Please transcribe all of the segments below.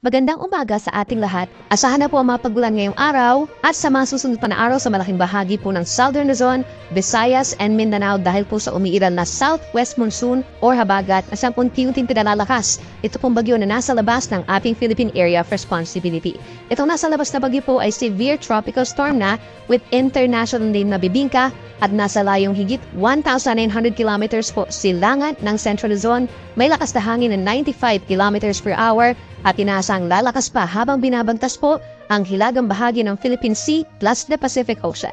Magandang umaga sa ating lahat. Asahan na po ang mga pag-ulan ngayong araw at sa mga susunod pa na araw sa malaking bahagi po ng Southern Luzon, Visayas and Mindanao dahil po sa umiiral na southwest monsoon or habagat na siyang unti-unting pinalalakas. Ito pong bagyo na nasa labas ng ating Philippine Area of Responsibility. Itong nasa labas na bagyo po ay severe tropical storm na with international name na Bibingka at nasa layong higit 1,900 kilometers po silangan ng Central Luzon. May lakas na hangin na 95 kilometers per hour at inaasang lalakas pa habang binabagtas po ang hilagang bahagi ng Philippine Sea plus the Pacific Ocean.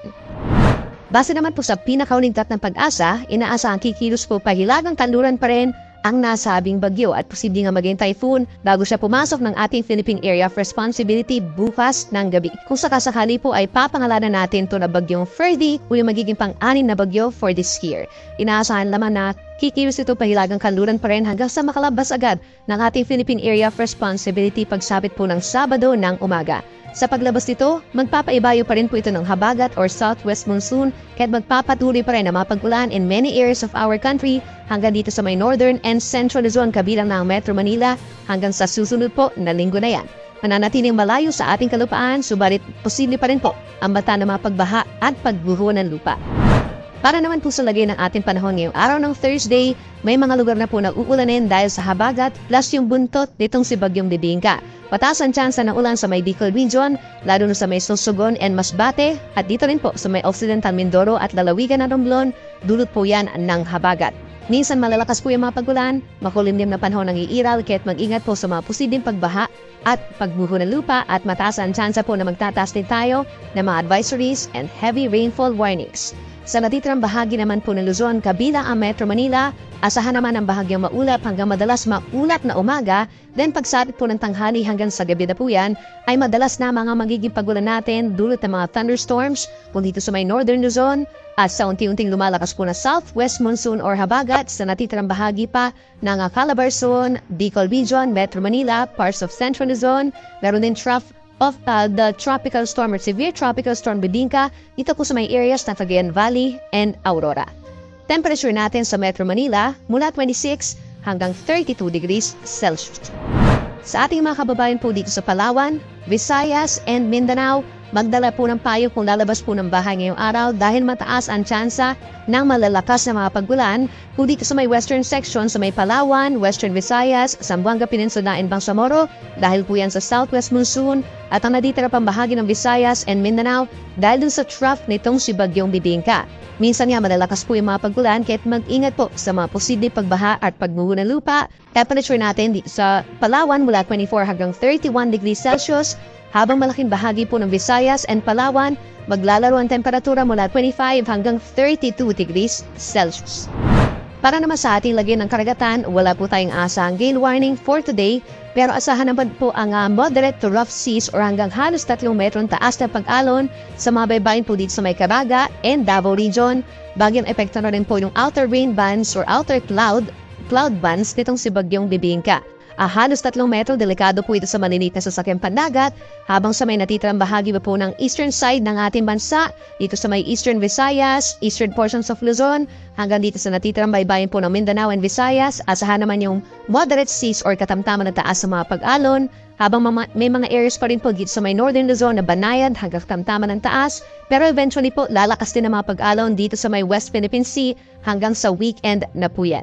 Base naman po sa pinakauling ng pag-asa, inaasang kikilos po pahilagang kanluran pa rin ang nasabing bagyo at posibleng nga maging typhoon bago siya pumasok ng ating Philippine Area of Responsibility bukas ng gabi. Kung sakasakali po ay papangalanan natin to na bagyong Ferdy o yung magiging pang-anim na bagyo for this year. Inaasahan naman na kikilos ito pahilagang kanluran pa rin hanggang sa makalabas agad ng ating Philippine Area of Responsibility pagsapit po ng Sabado ng umaga. Sa paglabas nito, magpapaibayo pa rin po ito ng habagat or southwest monsoon kahit magpapatuloy pa rin ang mga pag-ulan in many areas of our country hanggang dito sa may northern and central Luzon kabilang ng Metro Manila hanggang sa susunod po na linggo na yan. Mananatiling malayo sa ating kalupaan, subalit posible pa rin po ang bata ng mga pagbaha at pagguho ng lupa. Para naman po sa lagay ng ating panahon ngayong araw ng Thursday, may mga lugar na po na uulanin dahil sa habagat plus yung buntot nitong si Bagyong Bibingka. Pataas ang tsansa ng ulan sa may Bicol Region, lalo na sa may Sorsogon and Masbate, at dito rin po sa may Occidental Mindoro at lalawigan ng Romblon, dulot po yan ng habagat. Minsan malalakas po yung mga pagulan, makulimlim na panahon ng iiral, kaya't mag-ingat po sa mga posibleng pagbaha at pagbuho ng lupa at mataas ang tsansa po na magtataas din tayo ng mga advisories and heavy rainfall warnings. Sa natitirang bahagi naman po ng Luzon, kabilang ang Metro Manila, asahan naman ang bahagyang maulap hanggang madalas maulap na umaga, then pagsapit po ng tanghali hanggang sa gabi na po yan, ay madalas na mga magiging pagulan natin dulot ng mga thunderstorms kung dito sa may Northern Luzon at sa unti-unting lumalakas po na southwest monsoon or habagat sa natitirang bahagi pa ng Calabarzon, Bicol Region, Metro Manila, parts of Central Luzon, meron din of the tropical storm or severe tropical storm Bibingka dito po sa may areas ng Cagayan Valley and Aurora. Temperature natin sa Metro Manila mula 26 hanggang 32 degrees Celsius. Sa ating mga kababayan po dito sa Palawan, Visayas and Mindanao, magdala po ng payo kung lalabas po ng bahay ngayong araw dahil mataas ang tsansa ng malalakas na mga pagulan kung dito sa may western section sa may Palawan, Western Visayas, Zamboanga Peninsula and Bangsamoro dahil po yan sa southwest monsoon at ang naditira pang bahagi ng Visayas and Mindanao dahil dun sa trough nitong si Bagyong Bibingka. Minsan nga malalakas po yung mga pagulan kaya't mag-ingat po sa mga posibleng pagbaha at pagbuho ng lupa. Temperature natin dito sa Palawan mula 24 hanggang 31 degrees Celsius habang malaking bahagi po ng Visayas and Palawan maglalaro ang temperatura mula 25 hanggang 32 degrees Celsius. Para naman sa ating lagay ng karagatan, wala po tayong asang gale warning for today pero asahan naman po ang moderate to rough seas or hanggang halos 3 metron taas na pag-alon sa mga baybayin po dito sa may Caraga and Davao Region. Bagyang epekto na rin po yung outer rain bands or outer cloud bands nitong si Bagyong Bibingka. Halos 3 metro, delikado po ito sa maliliit na sasakyang pandagat, habang sa may natitirang bahagi pa po ng eastern side ng ating bansa, dito sa may eastern Visayas, eastern portions of Luzon, hanggang dito sa natitirang baybayin po ng Mindanao and Visayas, asahan naman yung moderate seas or katamtaman na taas sa mga pag-alon, habang may mga areas pa rin po dito sa may northern Luzon na banayad hanggang katamtaman ng taas, pero eventually po lalakas din ang mga pag-alon dito sa may West Philippine Sea hanggang sa weekend na po yan.